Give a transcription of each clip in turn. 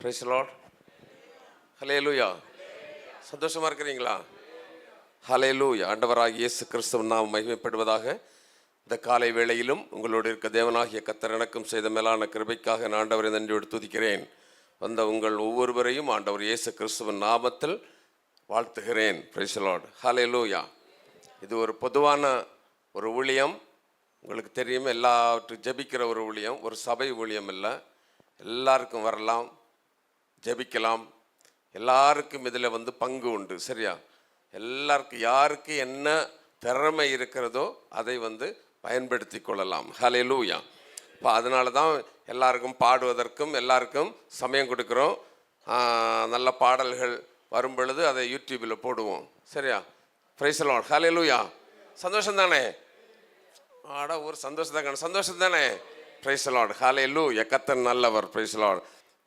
Price the Lord. ஹல்லேலூயா. சந்தோஷமா இருக்கிறீங்களா? ஹல்லேலூயா. ஆண்டவராகிய இயேசு கிறிஸ்துவின் நாமம் மகிமைப்படுவதாக. இந்த காலை வேளையிலும் உங்களோடு இருக்க தேவனாகிய கர்த்தர் எனக்கும் செய்த மேலான கிருபைக்காக நான் ஆண்டவரை நன்றியோடு துதிக்கிறேன். வந்த உங்கள் ஒவ்வொருவரையும் ஆண்டவர் இயேசு கிறிஸ்துவின் நாமத்தில் வாழ்த்துகிறேன். Praise the Lord. ஹல்லேலூயா. இது ஒரு பொதுவான ஒரு ஊழியம். உங்களுக்கு தெரியும், எல்லாவற்றும் ஜெபிக்கிற ஒரு ஊழியம், ஒரு சபை ஊழியம் இல்லை. எல்லாருக்கும் வரலாம், ஜெபிக்கலாம். எல்லாருக்கும் இதில் பங்கு உண்டு. சரியா? எல்லாருக்கும் யாருக்கு என்ன திறமை இருக்கிறதோ அதை பயன்படுத்தி கொள்ளலாம். ஹல்லேலூயா. இப்போ அதனால தான் எல்லாருக்கும் பாடுவதற்கும் எல்லாருக்கும் சமயம் கொடுக்குறோம். நல்ல பாடல்கள் வரும் பொழுது அதை யூடியூப்பில் போடுவோம். சரியா? Praise the Lord. ஹல்லேலூயா. சந்தோஷம் தானே? ஒரு சந்தோஷம் தானே? Praise the Lord. ஹல்லேலூயா. கர்த்தர் நல்லவர். Praise the Lord.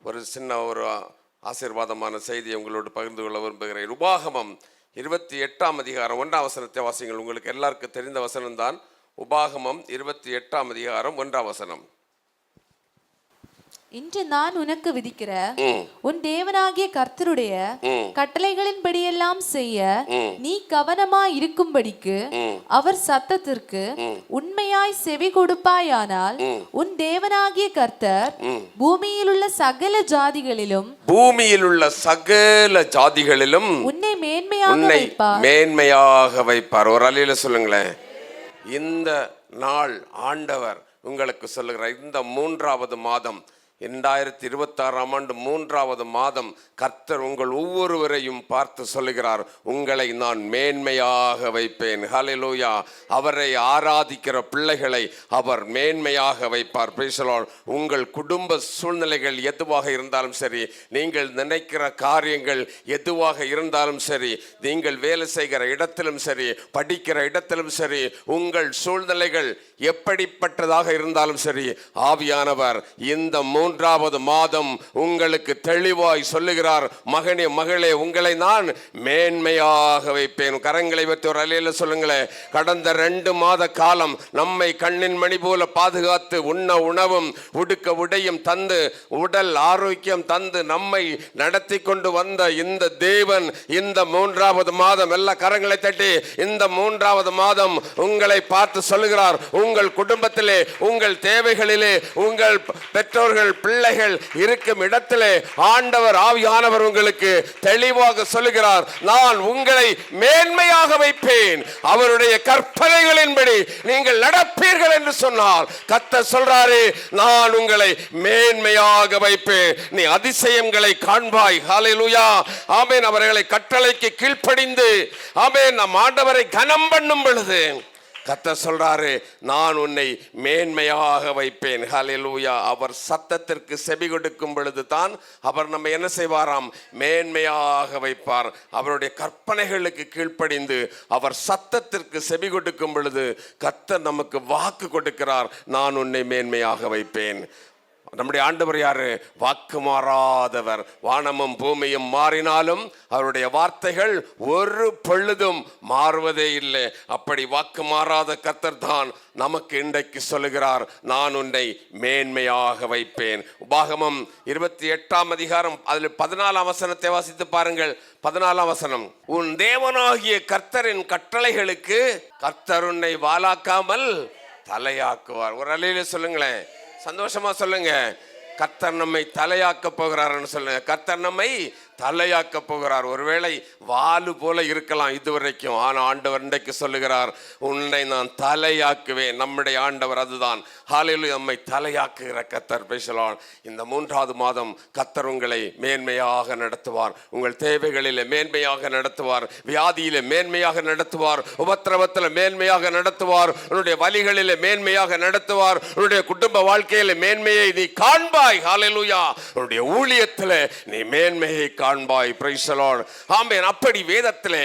ஒரு சின்ன ஒரு ஆசீர்வாதமான செய்தியை உங்களோடு பகிர்ந்து கொள்ள விரும்புகிறேன். உபாகமம் 28ஆம் அதிகாரம் 1ஆம் வசனத்தை வாசிங்கள். உங்களுக்கு எல்லாருக்கும் தெரிந்த வசனம்தான். உபாகமம் 28ஆம் அதிகாரம் 1ஆம் வசனம். இன்று நான் உனக்கு விதிக்கிற உன் தேவனாகிய கர்த்தருடைய கட்டளைகளின்படியெல்லாம் செய்ய நீ கவனமாய் இருக்கும்படிக்கு அவர் சத்தத்திற்கு உண்மையாய் செவி கொடுப்பாயானால் உன் தேவனாகிய கர்த்தர் பூமியில் உள்ள சகல ஜாதிகளிலும் உன்னை மேன்மையாக வைப்பார். ஒரு அல்லேலூயா சொல்லுங்களேன். இந்த நாள் ஆண்டவர் உங்களுக்கு சொல்லுகிறார். இந்த 3வது மாதம், 2026ஆம் ஆண்டு 3வது மாதம், கர்த்தர் உங்கள் ஒவ்வொருவரையும் பார்த்து சொல்லுகிறார், உங்களை நான் மேன்மையாக வைப்பேன். ஹல்லேலூயா. அவரை ஆராதிக்கிற பிள்ளைகளை அவர் மேன்மையாக வைப்பார். Price the Lord. உங்கள் குடும்ப சூழ்நிலைகள் எதுவாக இருந்தாலும் சரி, நீங்கள் நினைக்கிற காரியங்கள் எதுவாக இருந்தாலும் சரி, நீங்கள் வேலை செய்கிற இடத்திலும் சரி, படிக்கிற இடத்திலும் சரி, உங்கள் சூழ்நிலைகள் எப்படிப்பட்டதாக இருந்தாலும் சரி, ஆவியானவர் இந்த 3வது மாதம் உங்களுக்கு தெளிவாய் சொல்லுகிறார், மகனே மகளே, உங்களை நான் மேன்மையாக வைப்பேன். கரங்களை வைத்து ஒரு அல்லேலூயா சொல்லுங்களேன். கடந்த 2 மாத காலம் நம்மை கண்ணின் மணி போல பாதுகாத்து, உண்ண உணவும் உடுக்க உடையும் தந்து, உடல் ஆரோக்கியம் தந்து நம்மை நடத்தி கொண்டு வந்த இந்த தேவன் இந்த 3வது மாதம், எல்லா கரங்களை தட்டி, இந்த 3வது மாதம் உங்களை பார்த்து சொல்லுகிறார், உங்கள் குடும்பத்திலே, உங்கள் தேவைகளிலே, உங்கள் பெற்றோர்கள் பிள்ளைகள் இருக்கும் இடத்திலே ஆண்டவர் ஆவியானவர் உங்களுக்கு தெளிவாக சொல்லுகிறார், நான் உங்களை மேன்மையாக வைப்பேன். அவருடைய கற்பனைகளின்படி நீங்கள் நடப்பீர்கள் என்று சொன்னார். கர்த்தர் சொல்றாரு, நான் உங்களை மேன்மையாக வைப்பேன். நீ அதிசயங்களை காண்பாய். ஹல்லேலூயா. ஆமென். அவர்களை கட்டளைக்கு கீழ்ப்படிந்து, ஆமென், நம் ஆண்டவரை கனம் பண்ணும் பொழுது கர்த்தர் சொல்றாரு, நான் உன்னை மேன்மையாக வைப்பேன். ஹல்லேலூயா. அவர் சத்தத்திற்கு செவி கொடுக்கும் பொழுது தான் அவர் நம்ம என்ன செய்வாராம்? மேன்மையாக வைப்பார். அவருடைய கற்பனைகளுக்கு கீழ்ப்படிந்து அவர் சத்தத்திற்கு செவி கொடுக்கும் பொழுது கர்த்தர் நமக்கு வாக்கு கொடுக்கிறார், நான் உன்னை மேன்மையாக வைப்பேன். நம்முடைய ஆண்டவர் யாரு? வாக்கு மாறாதவர். வானமும் பூமியும் மாறினாலும் அவருடைய வார்த்தைகள் ஒரு பொழுதும் மாறுவதே இல்லை. அப்படி வாக்கு மாறாத கர்த்தர் தான் நமக்கு இன்றைக்கு சொல்லுகிறார், நான் உன்னை மேன்மையாக வைப்பேன். உபாகமம் 28ஆம் அதிகாரம் அதில் 14ஆம் வசனத்தை வாசித்து பாருங்கள். 14ஆம் வசனம். உன் தேவனாகிய கர்த்தரின் கட்டளைகளுக்கு கர்த்தர் உன்னை வாலாக்காமல் தலையாக்குவார். ஒரு அல்லேலூயா சொல்லுங்களேன். சந்தோஷமா சொல்லுங்க. கர்த்தர் நம்மை தலையாக்க போகிறார்னு சொல்லுங்க. கர்த்தர் நம்மை தலையாக்க போகிறார். ஒருவேளை வாலு போல இருக்கலாம் இதுவரைக்கும், ஆனால் ஆண்டவர் இன்றைக்கு சொல்லுகிறார், உன்னை நான் தலையாக்குவேன். நம்முடைய ஆண்டவர் அதுதான். ஹல்லேலூயா. நம்மை தலையாக்குகிற கர்த்தர். Price the Lord. இந்த 3வது மாதம் கர்த்தர் உங்களை மேன்மையாக நடத்துவார். உங்கள் தேவைகளிலே மேன்மையாக நடத்துவார். வியாதியிலே மேன்மையாக நடத்துவார். உபத்திரவத்தில் மேன்மையாக நடத்துவார். உன்னுடைய வலிகளிலே மேன்மையாக நடத்துவார். உன்னுடைய குடும்ப வாழ்க்கையிலே மேன்மையை நீ காண்பாய். ஹல்லேலூயா. உன்னுடைய ஊழியத்தில் நீ மேன்மையை காண்பாய். Praise the Lord. ஆமென். அப்படி வேதத்திலே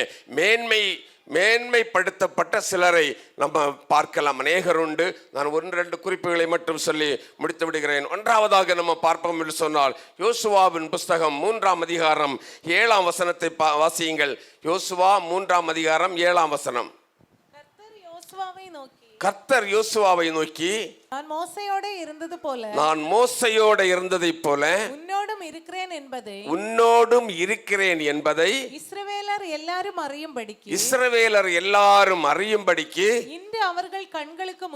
மேன்மைப்படுத்தப்பட்ட சிலரை நம்ம பார்க்கலாம். அநேகர் உண்டு. நான் 1-2 குறிப்புகளை மட்டும் சொல்லி முடித்து விடுகிறேன். 1ஆவதாக நம்ம பார்ப்போம் என்று சொன்னால், யோசுவாவின் புஸ்தகம் 3ஆம் அதிகாரம் 7ஆம் வசனத்தை வாசியுங்கள். யோசுவா 3ஆம் அதிகாரம் 7ஆம் வசனம். கர்த்தர் யோசுவாவை நோக்கி, கர்த்தர் யோசுவாவை நோக்கி, நான் மோசையோட இருந்தது போல நான் மோசையோட இருந்ததைப் போல உன்னோடும் இருக்கிறேன் என்பதை உன்னோடும் இருக்கிறேன் என்பதை இஸ்ரவேலர் எல்லாரும் அறியும்படிக்கு இஸ்ரவேலர் எல்லாரும் அறியும்படிக்கு இன்று அவர்கள் கண்களுக்கு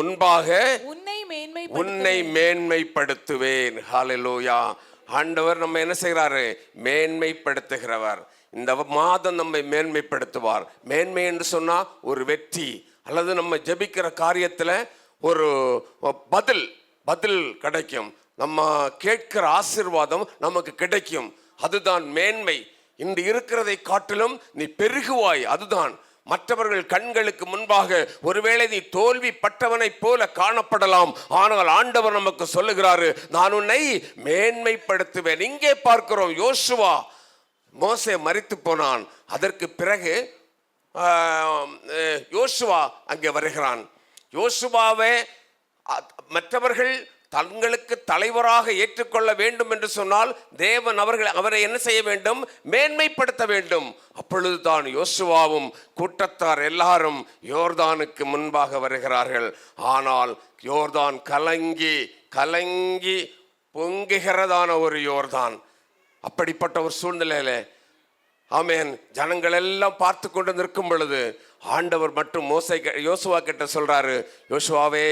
முன்பாக உன்னை மேன்மைப்படுத்துவேன். ஹல்லேலூயா. ஆண்டவர் நம்ம என்ன செய்கிறாரு? மேன்மைப்படுத்துகிறவர். இந்த மாதம் நம்மை மேன்மைப்படுத்துவார். மேன்மை என்று சொன்னா ஒரு வெற்றி, அல்லது நம்ம ஜெபிக்கிற காரியத்துல ஒரு பதில் கிடைக்கும், நம்ம கேட்கிற ஆசீர்வாதம் நமக்கு கிடைக்கும். அதுதான் மேன்மை. இன்று இருக்கிறதை காட்டிலும் நீ பெருகுவாய். அதுதான் மற்றவர்கள் கண்களுக்கு முன்பாக ஒருவேளை நீ தோல்வி பட்டவனை போல காணப்படலாம். ஆனால் ஆண்டவர் நமக்கு சொல்லுகிறாரு, நான் உன்னை மேன்மைப்படுத்துவேன். இங்கே பார்க்கிறோம், யோசுவா, மோசே மரித்து போனான். அதற்கு பிறகு யோசுவா அங்கே வருகிறான். யோசுவாவை மற்றவர்கள் தங்களுக்கு தலைவராக ஏற்றுக்கொள்ள வேண்டும் என்று சொன்னால் தேவன் அவரை என்ன செய்ய வேண்டும்? மேன்மைப்படுத்த வேண்டும். அப்பொழுதுதான் யோசுவாவும் கூட்டத்தார் எல்லாரும் யோர்தானுக்கு முன்பாக வருகிறார்கள். ஆனால் யோர்தான் கலங்கி கலங்கி பொங்குகிறதான ஒரு யோர்தான். அப்படிப்பட்ட ஒரு சூழ்நிலையில ஆமென், ஜனங்கள் எல்லாம் பார்த்து கொண்டு நிற்கும் பொழுது ஆண்டவர் மற்றும் யோசுவா கிட்ட சொல்றாரு, யோசுவாவே,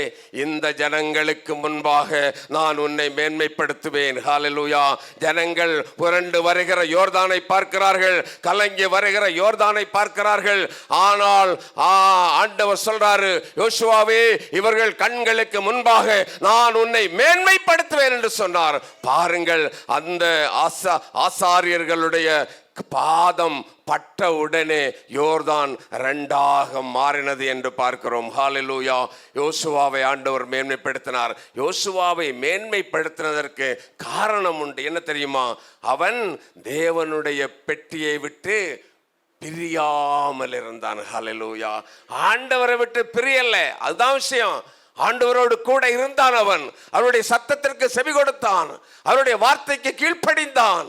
இந்த ஜனங்களுக்கு முன்பாக நான் உன்னை மேன்மைப்படுத்துவேன். ஹல்லேலூயா. ஜனங்கள் புரண்டு வருகிற யோர்தானை பார்க்கிறார்கள், கலங்கி வருகிற யோர்தானை பார்க்கிறார்கள். ஆனால் ஆண்டவர் சொல்றாரு, யோசுவாவே, இவர்கள் கண்களுக்கு முன்பாக நான் உன்னை மேன்மைப்படுத்துவேன் என்று சொன்னார். பாருங்கள், அந்த ஆசாரியர்களுடைய பாதம் பட்ட உடனே யோர்தான் இரண்டாக மாறினது என்று பார்க்கிறோம். ஹல்லேலூயா. யோசுவாவை ஆண்டவர் மேன்மைப்படுத்தினார். யோசுவாவை மேன்மைப்படுத்தினதற்கு காரணம் உண்டு. என்ன தெரியுமா? அவன் தேவனுடைய பெட்டியை விட்டு பிரியாமல் இருந்தான். ஹல்லேலூயா. ஆண்டவரை விட்டு பிரியல்ல, அதுதான் விஷயம். ஆண்டவரோடு கூட இருந்தான். அவன் அவருடைய சத்தத்திற்கு செவி கொடுத்தான், அவருடைய வார்த்தைக்கு கீழ்ப்படிந்தான்.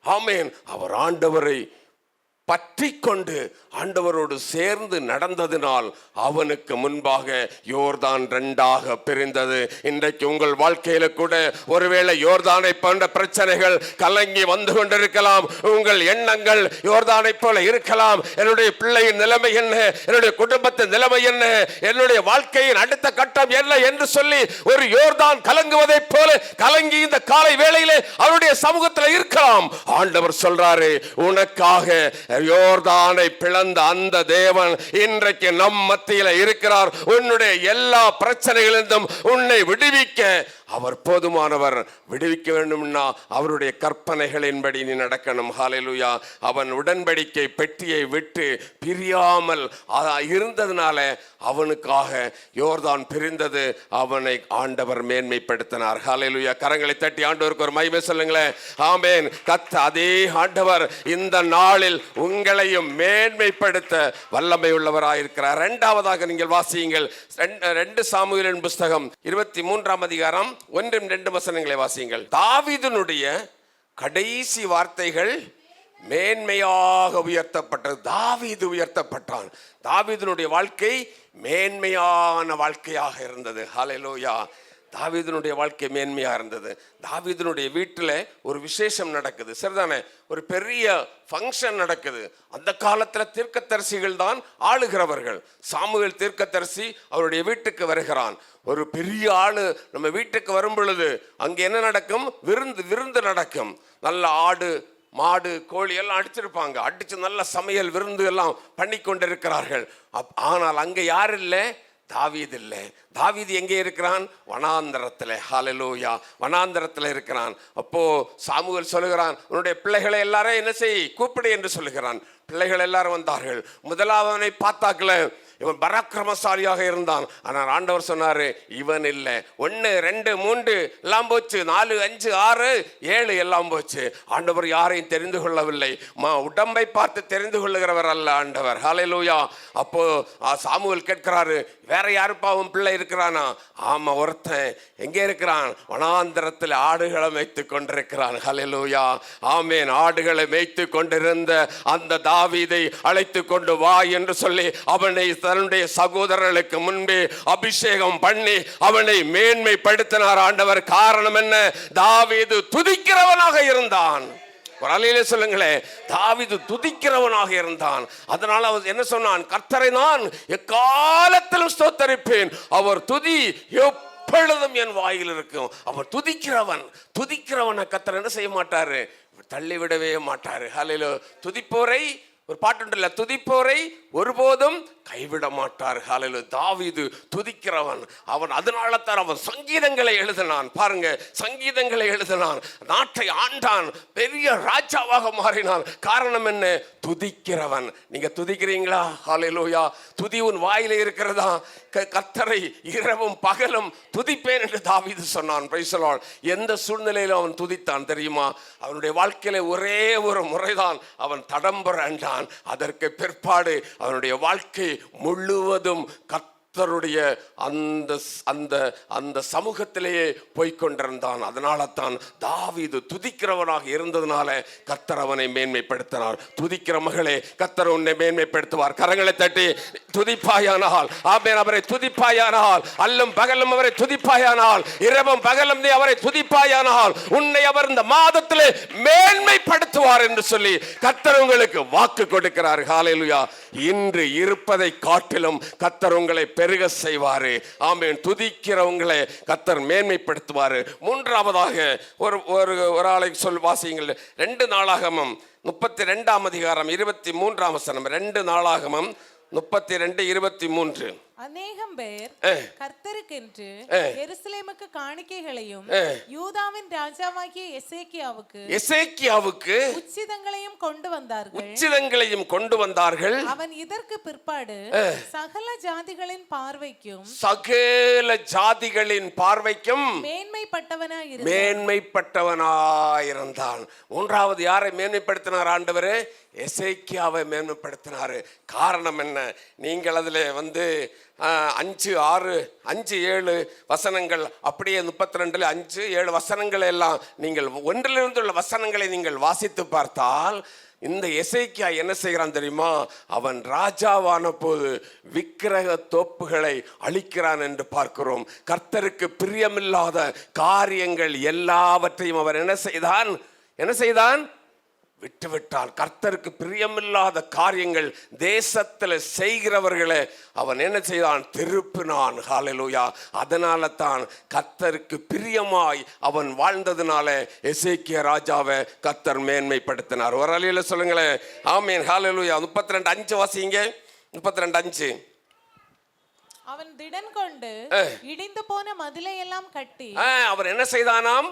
ஆமென். அவர் ஆண்டவரை பற்றி கொண்டு ஆண்டவரோடு சேர்ந்து நடந்ததினால் அவனுக்கு முன்பாக யோர்தான் இரண்டாக பிரிந்தது. இன்றைக்கு உங்கள் வாழ்க்கையில கூட ஒருவேளை யோர்தானை போன்ற பிரச்சனைகள் கலங்கி வந்து கொண்டிருக்கலாம். உங்கள் எண்ணங்கள் யோர்தானை போல இருக்கலாம். என்னுடைய பிள்ளையின் நிலைமை என்ன, என்னுடைய குடும்பத்தின் நிலைமை என்ன, என்னுடைய வாழ்க்கையின் அடுத்த கட்டம் என்ன என்று சொல்லி ஒரு யோர்தான் கலங்குவதை போல கலங்கி இந்த காலை வேளையிலே அவருடைய சமூகத்தில் இருக்கலாம். ஆண்டவர் சொல்றாரு, உனக்காக யோர்தானை பிளந்த அந்த தேவன் இன்றைக்கு நம் மத்தியில இருக்கிறார். உன்னுடைய எல்லா பிரச்சனைகளிலிருந்தும் உன்னை விடுவிக்க அவர் போதுமானவர். விடுவிக்க வேண்டும்னா அவருடைய கற்பனைகளின்படி நீ நடக்கணும். ஹல்லேலூயா. அவன் உடன்படிக்கை பெட்டியை விட்டு பிரியாமல் இருந்ததுனால அவனுக்காக யோர்தான் பிரிந்தது. அவனை ஆண்டவர் மேன்மைப்படுத்தினார். ஹல்லேலூயா. கரங்களை தட்டி ஆண்டவருக்கு ஒரு மகிமை சொல்லுங்களேன். ஆமென். அதே ஆண்டவர் இந்த நாளில் உங்களையும் மேன்மைப்படுத்த வல்லமை உள்ளவராயிருக்கிறார். இரண்டாவதாக நீங்கள் வாசியுங்கள், 2 சாமுவேலின் புஸ்தகம் 23ஆம் அதிகாரம் 1-2 வசனங்களை வாசியுங்கள். தாவீதுனுடைய கடைசி வார்த்தைகள் மேன்மையாக உயர்த்தப்பட்டது. தாவீது உயர்த்தப்பட்டான். தாவீதுனுடைய வாழ்க்கை மேன்மையான வாழ்க்கையாக இருந்தது. ஹல்லேலூயா. தாவீதுனுடைய வாழ்க்கை மேன்மையா இருந்தது. தாவீதுனுடைய வீட்டில் ஒரு விசேஷம் நடக்குது, சரிதானே? ஒரு பெரிய ஃபங்க்ஷன் நடக்குது. அந்த காலத்தில் தீர்க்கதரிசிகள் தான் ஆளுகிறவர்கள். சாமுவேல் தீர்க்கதரிசி அவருடைய வீட்டுக்கு வருகிறான். ஒரு பெரிய ஆளு நம்ம வீட்டுக்கு வரும் பொழுது அங்கே என்ன நடக்கும்? விருந்து நடக்கும். நல்ல ஆடு மாடு கோழி எல்லாம் அடிச்சிருப்பாங்க. அடிச்சு நல்ல சமையல் விருந்து எல்லாம் பண்ணி கொண்டிருக்கிறார்கள். ஆனால் அங்கே யார் இல்லை? தாவீது இல்லை. தாவீது எங்கே இருக்கிறான்? வனாந்தரத்தில். ஹல்லேலூயா. வனாந்தரத்தில் இருக்கிறான். அப்போ சாமுவேல் சொல்லுகிறான், உன்னுடைய பிள்ளைகளை எல்லாரும் என்ன செய், கூப்பிடு என்று சொல்லுகிறான். பிள்ளைகள் எல்லாரும் வந்தார்கள். முதலாவனை பார்த்தாக்கல இவன் பராக்கிரமசாலியாக இருந்தான். ஆனால் ஆண்டவர் சொன்னாரு, இவன் இல்லை. 1 2 3 எல்லாம் போச்சு, 4 5 6 7 எல்லாம் போச்சு. ஆண்டவர் யாரையும் தெரிந்து கொள்ளவில்லை. உடம்பை பார்த்து தெரிந்து கொள்ளுகிறவர் அல்ல ஆண்டவர். ஹல்லேலூயா. அப்போ சாமுவேல் கேட்கிறாரு, வேற யாருப்பா உன் பிள்ளை இருக்கிறானா? ஆமா, ஒருத்தன். எங்கே இருக்கிறான்? வனாந்தரத்தில் ஆடுகளை மேய்த்து கொண்டிருக்கிறான். ஹல்லேலூயா. ஆமென். ஆடுகளை மேய்த்து கொண்டிருந்த அந்த தாவீதை அழைத்து கொண்டு வா என்று சொல்லி அவனை தன்னுடைய சகோதரர்களுக்கு முன்பே அபிஷேகம் பண்ணி அவனை மேன்மைப்படுத்தினார் ஆண்டவர். காரணம் என்ன? தாவீது துதிக்கிறவனாக இருந்தான். ஒரு அலையிலே சொல்லுங்களேன், தாவீது துதிக்கிறவனாக இருந்தான். அதனால அவர் என்ன சொன்னான்? கர்த்தரை நான் எக்காலத்திலும் ஸ்தோத்தரிப்பேன், அவர் துதி எப்பொழுதும் என் வாயில் இருக்கும். அவர் துதிக்கிறவனை கர்த்தர் என்ன செய்ய மாட்டாரு? தள்ளிவிடவே மாட்டாரு. ஹல்லேலூயா. துதிப்போரை, ஒரு பாட்டுல, துதிப்போரை ஒருபோதும் கைவிட மாட்டார். ஹல்லேலூயா. தாவீது துதிக்கிறவன். அவன் அதனால தான் அவன் சங்கீதங்களை எழுதினான். பாருங்க, சங்கீதங்களை எழுதினான், நாட்டை ஆண்டான், பெரிய ராஜாவாக மாறினான். காரணம் என்ன? துதிக்கிறவன். நீங்க துதிக்கிறீங்களா? ஹல்லேலூயா. துதி உன் வாயிலே இருக்கிறதா? கர்த்தரை இரவும் பகலும் துதிப்பேன் என்று தாவீது சொன்னான். Price the Lord. எந்த சூழ்நிலையிலும் அவன் துதித்தான் தெரியுமா? அவனுடைய வாழ்க்கையில ஒரே ஒரு முறைதான் அவன் தடம்புரண்டான். அதற்கு பிற்பாடு அவனுடைய வாழ்க்கை முழுவதும் கர்த்தருடைய அந்த சமூகத்திலேயே போய்கொண்டிருந்தான். அதனால தான் தாவீது துதிக்கிறவனாக இருந்ததுனால கர்த்தர் அவனை மேன்மைப்படுத்தினார். துதிக்கிற மகளே, கர்த்தர் உன்னை மேன்மைப்படுத்துவார். கரங்களை தட்டி துதிப்பாயானால், ஆமென், அவரை துதிப்பாயானால், அல்லும் பகலும் அவரை துதிப்பாயானால், இரவும் பகலும் நீ அவரை துதிப்பாயானால், உன்னை அவர் இந்த மாதத்திலே மேன்மைப்படுத்துவார் என்று சொல்லி கர்த்தர் உங்களுக்கு வாக்கு கொடுக்கிறார். ஹல்லேலூயா. இன்று இருப்பதை காட்டிலும் கர்த்தர் உங்களை பெருக செய்வாரு. ஆமென். துதிக்கிறவங்களை கர்த்தர் மேன்மைப்படுத்துவாரு. மூன்றாவதாக ஒரு ஆளை வாசியுங்கள். 2 நாளாகமம் 32ஆம் அதிகாரம் 23ஆம் வசனம். 2 நாளாகமம் 32:23. அநேகம் பேர் கர்த்தருக்கென்று எருசலேமுக்கு காணிக்கைகளையும் யூதாவின் ராஜாவாகிய எசேக்கியாவுக்கு உச்சிதங்களையும் கொண்டு வந்தார்கள். அவன் இதற்கு பிற்பாடு சகல ஜாதிகளின் பார்வைக்கும் மேன்மைப்பட்டவனாயிருந்தான். மூன்றாவது யாரை மேன்மைப்படுத்தினார் ஆண்டவரே? எசேக்கியாவை மேன்மைப்படுத்தினார். காரணம் என்ன? நீங்கள் அதில் 5 6 5 7 வசனங்கள், அப்படியே 32 5 7 வசனங்களை எல்லாம் நீங்கள் ஒன்றிலிருந்து உள்ள வசனங்களை நீங்கள் வாசித்து பார்த்தால், இந்த எசேக்கியா என்ன செய்கிறான் தெரியுமா? அவன் ராஜாவான போது விக்கிரக தோப்புகளை அழிக்கிறான் என்று பார்க்கிறோம். கர்த்தருக்கு பிரியமில்லாத காரியங்கள் எல்லாவற்றையும் அவன் என்ன செய்தான்? விட்டுவிட்டான். கர்த்தருக்கு பிரியமில்லாத காரியங்கள் தேசத்தில் செய்கிறவர்களை அவன் என்ன செய்தான்? திருப்பினான். ஹல்லேலூயா. அதனால தான் கர்த்தருக்கு பிரியமாய் அவன் வாழ்ந்ததுனால எசேக்கியா ராஜாவை கர்த்தர் மேன்மைப்படுத்தினார். ஒரு அலையில சொல்லுங்களேன், ஆமென். ஹல்லேலூயா. 32:5 வாசிங்க. 32:5. அவன் திடன் கொண்டு இடிந்து போன மதிலை எல்லாம் கட்டி, அவன் என்ன செய்தானாம்?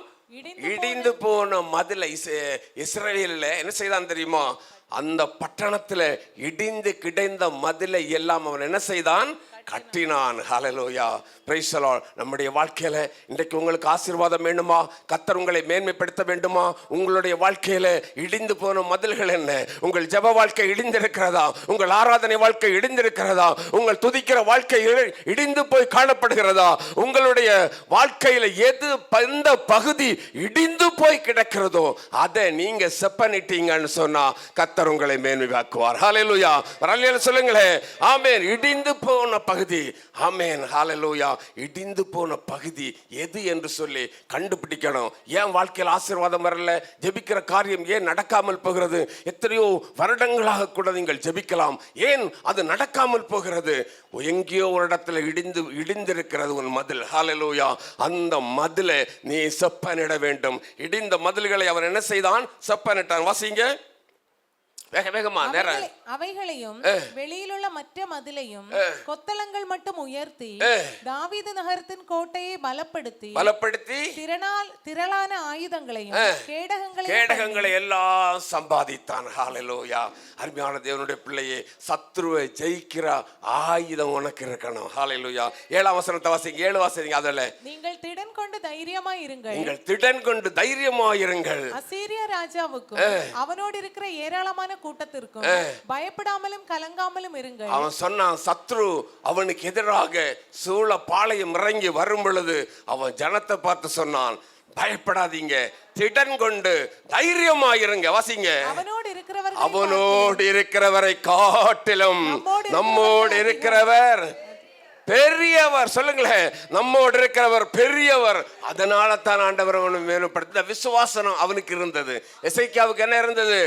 இடிந்து போன மதிலை, இஸ்ரவேலில் என்ன செய்தான் தெரியுமா? அந்த பட்டணத்தில் இடிந்து கிடைந்த மதிலை எல்லாம் அவன் என்ன செய்தான்? கட்டினான். ஹல்லேலூயா. Praise the Lord. நம்முடைய வாழ்க்கையில இன்றைக்கு உங்களுக்கு ஆசீர்வாதம் வேண்டுமா? கர்த்தர் உங்களை மேன்மைப்படுத்த வேண்டுமா? உங்களுடைய வாழ்க்கையில இடிந்து போன மதில்கள் என்ன? உங்கள் ஜெப வாழ்க்கை இடிந்திருக்கிறதா? உங்கள் ஆராதனை வாழ்க்கை இடிந்திருக்கிறதா? உங்கள் துதிக்கிற வாழ்க்கை இடிந்து போய் காணப்படுகிறதா? உங்களுடைய வாழ்க்கையில எந்த பகுதி இடிந்து போய் கிடக்கிறதோ அதை நீங்க செப்பனிட்டீங்கன்னு சொன்னா கர்த்தர் உங்களை மேன்மையாக்குவார். ஹல்லேலூயா. ஹல்லேலூயா சொல்லுங்களேன். ஆமென். இடிந்து போன பகுதி, ஆமென், ஹல்லேலூயா. இடிந்து போன பகுதி எது என்று சொல்லி கண்டுபிடிக்கணும். ஏன் வாழ்க்கையில் ஆசீர்வாதம் வரல? ஜெபிக்கிற காரியம் ஏன் நடக்காமல் போகிறது? எத்தனையோ வருடங்களாக கூட நீங்கள் ஜெபிக்கலாம், ஏன் அது நடக்காமல் போகிறது? எங்கேயோ ஒரு இடத்துல இடிந்திருக்கிறது உன் மதில். ஹல்லேலூயா. அந்த மதிலை நீ செப்பனிட வேண்டும். இடிந்த மதில்களை அவன் என்ன செய்தான்? செப்பனிட்டான். வாசிங்க. வேக வேகமா நேரம். அவைகளையும் வெளியிலுள்ள மற்ற மதிலையும் கொத்தளங்கள் மட்டும் உயர்த்தி தாவீது நகரத்தின் கோட்டையை பலப்படுத்தி திரளான ஆயுதங்களையும் கேடகங்களை எல்லாம் சம்பாதித்தான். ஹல்லேலூயா. அருமையான தேவனுடைய பிள்ளையே, சத்ருவை ஜெயிக்கிற ஆயுதம் உனக்கு இருக்கணும். ஹல்லேலூயா. 7ஆம் வசனத்தை வாசிங்க. 7 வாசிங்க. அதுல நீங்கள் திடன் கொண்டு தைரியமாயிருங்கள். நீங்கள் திடன் கொண்டு தைரியமாயிருங்கள். அசீரியா ராஜாவுக்கும் அவனோடு இருக்கிற ஏராளமான கூட்டத்திற்கும் பயப்படாமலும் கலங்காமலும் இருங்கள். அவன் சொன்னான், சத்ரு அவனுக்கு எதிராக சூழ பாளையம் இறங்கி வரும் பொழுது அவன் ஜனத்தை பார்த்து சொன்னான், பயப்படாதீங்க, திடன் கொண்டு தைரியமாயிருங்க. வாசிங்க. அவனோடு இருக்கிறவரை காட்டிலும் நம்மோடு இருக்கிறவர் பெரியவர். சொல்லுங்களேன், நம்மோடு இருக்கிறவர் பெரியவர். அதனால தான் ஆண்டவர் அவனை மேம்படுத்த விசுவாசம் அவனுக்கு இருந்தது. எசேக்கியாவுக்கு என்ன இருந்தது?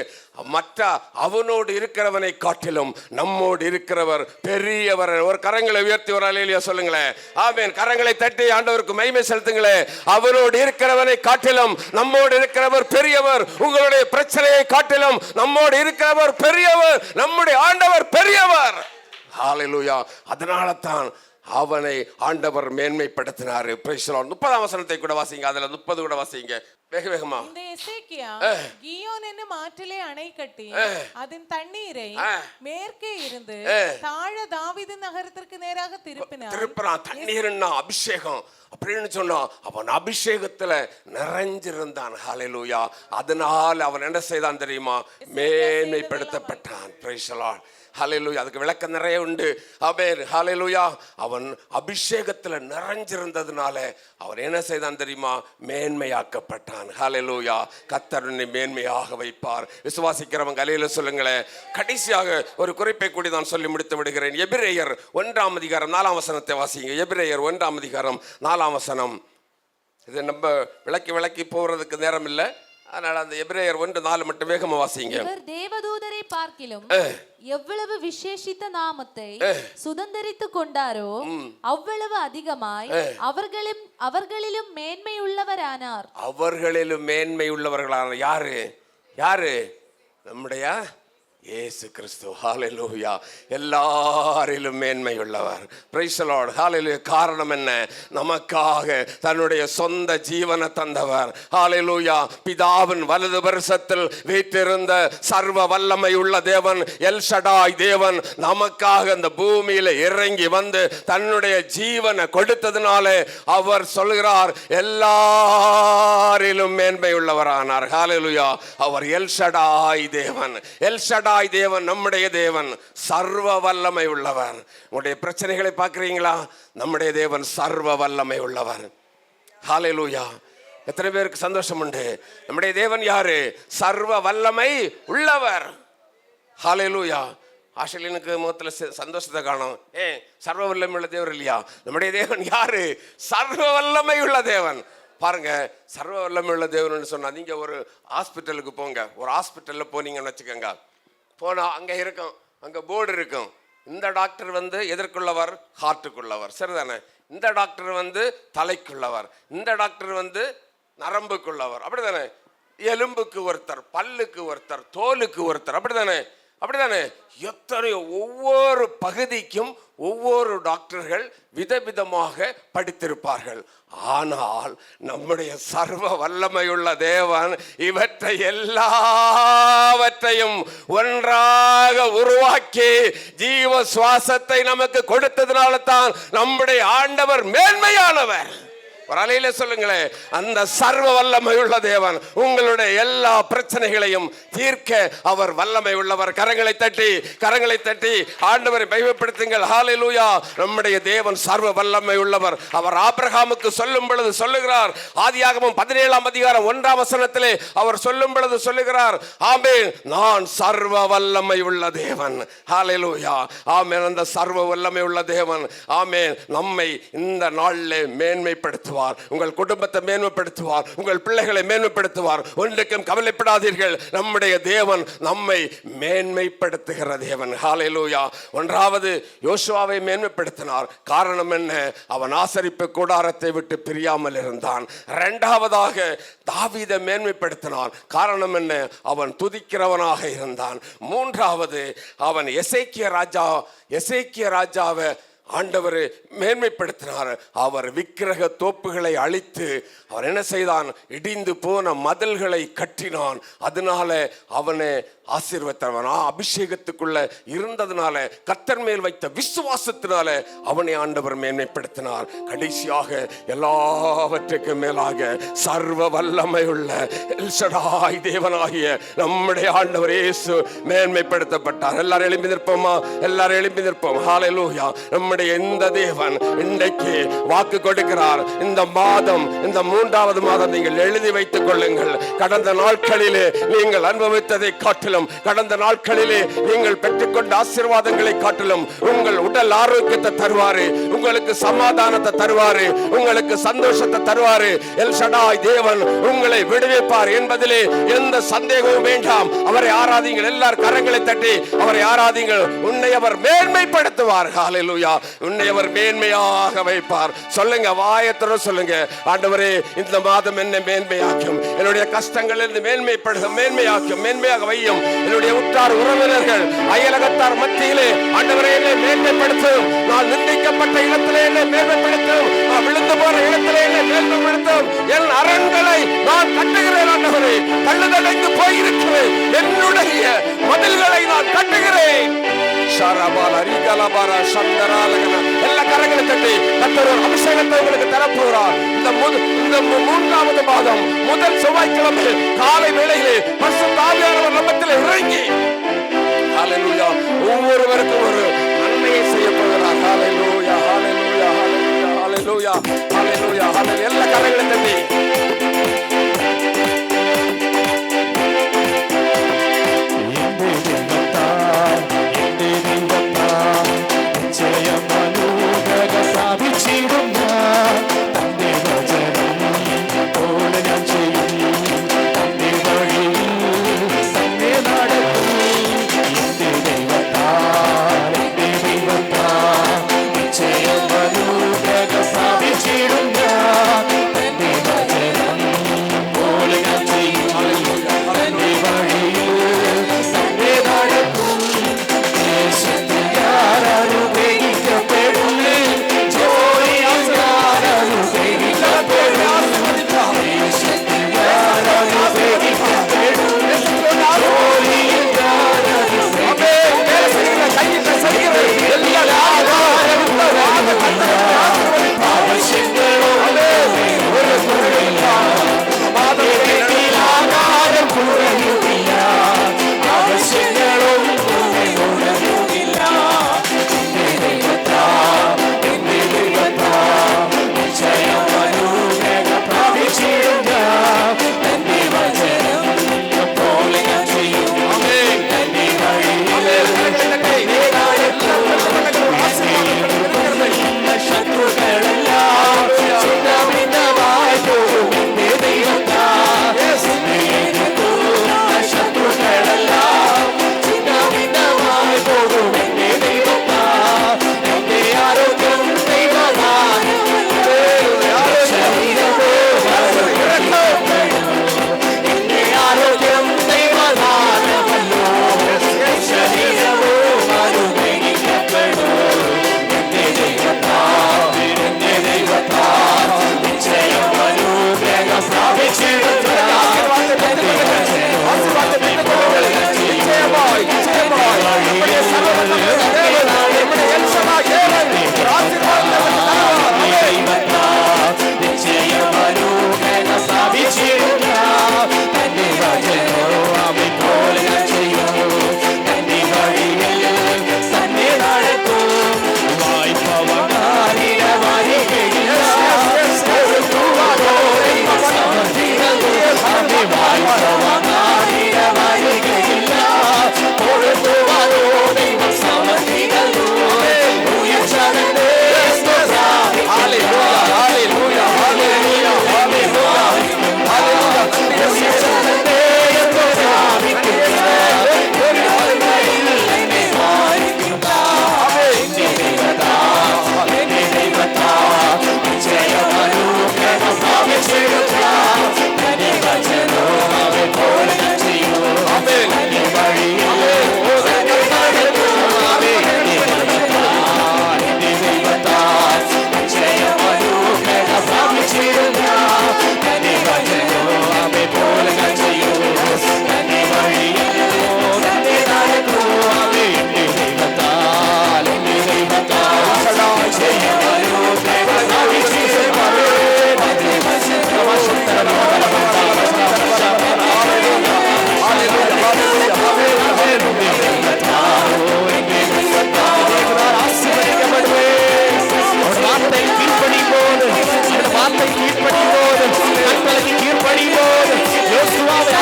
மற்ற அவனோடு இருக்கிறவனை காட்டிலும் நம்மோடு இருக்கிறவர் பெரியவர். ஒரு கரங்களை உயர்த்தி ஒரு அல்லேலூயா சொல்லுங்களேன். ஆமென். கரங்களை தட்டி ஆண்டவருக்கு மகிமை செலுத்துங்களேன். அவனோடு இருக்கிறவனை காட்டிலும் நம்மோடு இருக்கிறவர் பெரியவர். உங்களுடைய பிரச்சனையை காட்டிலும் நம்மோடு இருக்கிறவர் பெரியவர். நம்முடைய ஆண்டவர் பெரியவர். ஹல்லேலூயா. அதனால தான் அவனை ஆண்டவர் மேன்மைப்படுத்தினார். 30ஆம் வசனத்தை கூட வாசிங்க. அதுல 30 கூட வாசிங்க. வேக வேகமா. இந்த எசேக்கியா கியோன் என்னும் ஆற்றிலே அணை கட்டி அதன் தண்ணீரை மேற்கே இருந்து தாழ தாவீது நகரத்திற்கு நேராக திருப்பினான். தண்ணீர்னா அபிஷேகம் அப்படின்னு சொன்னா அவன் அபிஷேகத்துல நிறைஞ்சிருந்தான். ஹல்லேலூயா. அதனால அவன் என்ன செய்தான் தெரியுமா? மேன்மைப்படுத்தப்பட்டான். Praise the Lord. ஹல்லேலூயா. அதுக்கு விளக்கம் நிறைய உண்டு. ஆமென். ஹல்லேலூயா. அவன் அபிஷேகத்துல நிறைஞ்சிருந்ததுனால அவன் என்ன செய்தான் தெரியுமா? மேன்மையாக்கப்பட்டான். ஹல்லேலூயா. கர்த்தர் உன்னை மேன்மையாக வைப்பார். விசுவாசிக்கிறவங்க அல்லேலூயா சொல்லுங்களேன். கடைசியாக ஒரு குறிப்பை கூடி நான் சொல்லி முடித்து விடுகிறேன். எபிரேயர் 1ஆம் அதிகாரம் 4ஆம் வசனத்தை வாசிங்க. எபிரேயர் 1ஆம் அதிகாரம் 4ஆம் வசனம். இது நம்ம விளக்கி போறதுக்கு நேரம் இல்லை. அதனால அந்த எபிரேயர் 1:4 மட்டும் வேகமா வாசிங்க. இவர் தேவதூதரை பார்க்கிலும் எவ்வளவு விசேஷித்த நாமத்தை சுதந்தரித்துக் கொண்டாரோ அவ்வளவு அதிகமாய் அவர்களிலும் மேன்மை உள்ளவரானார். அவர்களிலும் மேன்மை உள்ளவர்களான யாரு? நம்முடைய இயேசு கிறிஸ்து. ஹல்லேலூயா. எல்லாரிலும் மேன்மை உள்ளவர். Praise the Lord. ஹல்லேலூயா. காரணம் என்ன? நமக்காக தன்னுடைய சொந்த ஜீவனை தந்தவர். ஹல்லேலூயா. பிதாவின் வலது பரிசத்தில் வீற்றிருந்த சர்வ வல்லமை உள்ள தேவன், எல் ஷடாய் தேவன் நமக்காக இந்த பூமியில இறங்கி வந்து தன்னுடைய ஜீவனை கொடுத்ததுனால அவர் சொல்கிறார், எல்லாரிலும் மேன்மை உள்ளவரானார். ஹல்லேலூயா. அவர் எல் ஷடாய் தேவன். எல் ஷடாய் தேவன் நம்முடைய தேவன், சர்வ வல்லமை உள்ளவர். உங்களுடைய பிரச்சனைகளை பார்க்கிறீங்களா? நம்முடைய தேவன் சர்வ வல்லமை உள்ளவர். ஹல்லேலூயா. எத்தனை பேருக்கு சந்தோஷம் உண்டு? நம்முடைய தேவன் யாரு? சர்வ வல்லமை உள்ளவர். ஹல்லேலூயா. ஆஸ்திரேலியனுக்கு முகத்துல சந்தோஷத்தை காணும். சர்வ வல்லமை உள்ள தேவன் இல்லையா? நம்முடைய தேவன் யாரு? சர்வ வல்லமை உள்ள தேவன். பாருங்க, சர்வ வல்லமை உள்ள தேவன் சொன்னா, நீங்க ஒரு ஹாஸ்பிட்டலுக்கு போங்க. ஒரு ஹாஸ்பிட்டல்ல போனீங்கன்னு வச்சுக்கோங்க. போனா அங்க இருக்கும், அங்க போர்டு இருக்கும். இந்த டாக்டர் வந்து எதற்குள்ளவர்? ஹார்ட்டுக்குள்ளவர். சரிதானே? இந்த டாக்டர் வந்து தலைக்குள்ளவர், இந்த டாக்டர் வந்து நரம்புக்குள்ளவர். அப்படிதானே? எலும்புக்கு ஒருத்தர், பல்லுக்கு ஒருத்தர், தோலுக்கு ஒருத்தர். அப்படிதானே? எத்தனையோ ஒவ்வொரு பகுதிக்கும் ஒவ்வொரு டாக்டர்கள் விதவிதமாக படித்திருப்பார்கள். ஆனால் நம்முடைய சர்வ வல்லமையுள்ள தேவன் இவற்றை எல்லாவற்றையும் ஒன்றாக உருவாக்கி ஜீவ சுவாசத்தை நமக்கு கொடுத்ததுனால தான் நம்முடைய ஆண்டவர் மேன்மையானவர். ஒரு அலையில சொல்லுங்களேன், அந்த சர்வ வல்லமை உள்ள தேவன் உங்களுடைய எல்லா பிரச்சனைகளையும் தீர்க்க அவர் வல்லமை உள்ளவர். கரங்களை தட்டி ஆண்டவரை மகிமைப்படுத்துங்கள். ஹல்லேலூயா. நம்முடைய தேவன் சர்வ வல்லமை உள்ளவர். அவர் ஆபிரகாமுக்கு சொல்லும் பொழுது சொல்லுகிறார், ஆதியாகமம் 17ஆம் அதிகாரம் 1ஆம் வசனத்திலே அவர் சொல்லும் பொழுது சொல்லுகிறார், ஆமென், நான் சர்வ வல்லமை உள்ள தேவன். ஹல்லேலூயா. ஆமென். அந்த சர்வ வல்லமை உள்ள தேவன் ஆமென் நம்மை இந்த நாளிலே மேன்மைப்படுத்துவார். மேன்மைப்படுத்துவார். உங்கள் குடும்பத்தை மேன்மைப்படுத்துவார். உங்கள் பிள்ளைகளை மேன்மைப்படுத்துவார். ஒன்றுக்கும் கவலைப்படாதீர்கள். நம்முடைய தேவன் நம்மை மேன்மைப்படுத்துகிற தேவன். ஹல்லேலூயா. ஒன்றாவது யோசுவாவை மேன்மைப்படுத்தினார். காரணம் என்ன? அவன் ஆசரிப்பு கூடாரத்தை விட்டு பிரியாமல் இருந்தான். இரண்டாவதாக தாவீதை மேன்மைப்படுத்தினார். காரணம் என்ன? அவன் துதிக்கிறவனாக இருந்தான். மூன்றாவது அவன் எசேக்கியா ராஜாவை ஆண்டவர் மேன்மைப்படுத்தினார். அவர் விக்கிரக தோப்புகளை அழித்து அவர் என்ன செய்தான்? இடிந்து போன மதில்களை கட்டினான். அதனால அவனை ஆசீர்வதித்தவன். அபிஷேகத்துக்குள்ள இருந்ததுனால, கர்த்தர் மேல் வைத்த விசுவாசத்தினால அவனை ஆண்டவர் மேன்மைப்படுத்தினார். கடைசியாக எல்லாவற்றுக்கும் மேலாக சர்வ வல்லமை உள்ள எல் ஷடாய் தேவனாகிய நம்முடைய ஆண்டவர் இயேசு மேன்மைப்படுத்தப்பட்டார். எல்லாரும் எழும்பி நிற்போமா? எல்லாரும் எழும்பி நிற்போம். ஹல்லேலூயா. நம்முடைய இந்த தேவன் இன்றைக்கு வாக்கு கொடுக்கிறார். இந்த மாதம், இந்த 3வது மாதம் நீங்கள் எழுதி வைத்துக் கொள்ளுங்கள். கடந்த நாட்களிலே நீங்கள் அனுபவித்ததை காட்டிலும், கடந்த நாட்களிலே நீங்கள் பெற்றுக்கொண்ட ஆசீர்வாதங்களை காட்டிலும் உங்கள் உடல் ஆரோக்கியத்தை தருவாரு, உங்களுக்கு சமாதானத்தை தருவாரு, உங்களுக்கு சந்தோஷத்தை தருவாரு. எல் ஷடாய் தேவன் உங்களை விடுவிப்பார் என்பதிலே எந்த சந்தேகமும் வேண்டாம். அவரை ஆராதிங்கள். எல்லார் கரங்களை தட்டி அவரை ஆராதிங்கள். உன்னை அவர் மேன்மைப்படுத்துவார். ஹல்லேலூயா. உன்னை அவர் மேன்மையாக வைப்பார். சொல்லுங்க, வாயத்தோட சொல்லுங்க, ஆண்டவரே இந்த மாதம் என்னை மேன்மையாக்கும், என்னுடைய கஷ்டங்களிலிருந்து மேன்மையாக்கும், மேன்மையாக வையும். என்னுடைய உற்றார் உறவினர்கள் அயலகத்தார் மத்தியிலே ஆண்டவரே என்னை மேன்மைப்படுத்தும். நான் நிந்திக்கப்பட்ட இடத்திலே என்னை மேன்மைப்படுத்தும். நான் விழுந்து போற இடத்திலே என்னை மேன்மைப்படுத்தும். என் அரண்களை நான் கட்டுகிறேன். ஆண்டவரே, தள்ளுதடைந்து போயிருக்கிறேன். என்னுடைய மதில்களை நான் கட்டுகிறேன். எல்லா கரங்களை தட்டி கர்த்தர் ஒரு அபிஷேகத்தை உங்களுக்கு தரப்போகிறார். இந்த 3வது மாதம் முதல் செவ்வாய்க்கிழமை காலை வேளையிலே பரிசுத்த ஆவியானவர் நம்மிடத்தில் இறங்கி ஹல்லேலூயா ஒவ்வொருவருக்கும் ஒரு நன்மையை செய்ய போகிறார். ஹல்லேலூயா, ஹல்லேலூயா, ஹல்லேலூயா, ஹல்லேலூயா, ஹல்லேலூயா. எல்லா கரங்களை தட்டி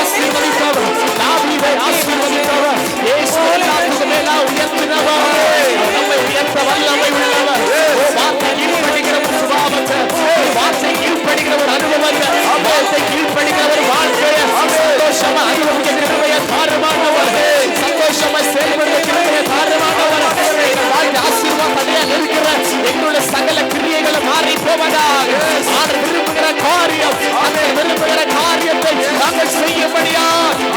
ஆசீர்வதித்தவர், தாவீதை ஆசீர்வதித்தவர், இயேசு எல்லாத்துக்கும் மேலா உயர்த்தினவர், நம்மை உயர்த்த வல்லமை உள்ளவர். வார்த்தை கீழ்ப்படுகிற ஒரு சுபாவத்தை, வார்த்தை கீழ்ப்படுகிற ஒரு அனுபவத்தை, வார்த்தை கீழ்ப்படுகிற ஒரு வாழ்க்கையை சந்தோஷமா அனுபவிக்க கிருபையை தாருமானவர், சந்தோஷமா செயல்படுத்த கிருபையை தாருமானவர். எங்கள் வாழ்க்கை ஆசீர்வாதத்தையா இருக்கிற எங்களுடைய சகல கிரியைகளை மாறி போவதாக. ஆண்டவர் விரும்புகிற காரியம், அந்த விரும்புகிற காரியத்தை நாங்கள் செய்யும்படியா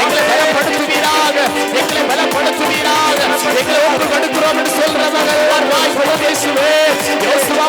எங்களை பலப்படுத்துவீராக, எங்களை பலப்படுத்துவீராக. எங்களை ஒப்பு கொடுக்கிறோம் என்று சொல்றவர்கள் வாய் இயேசுவே, இயேசுவா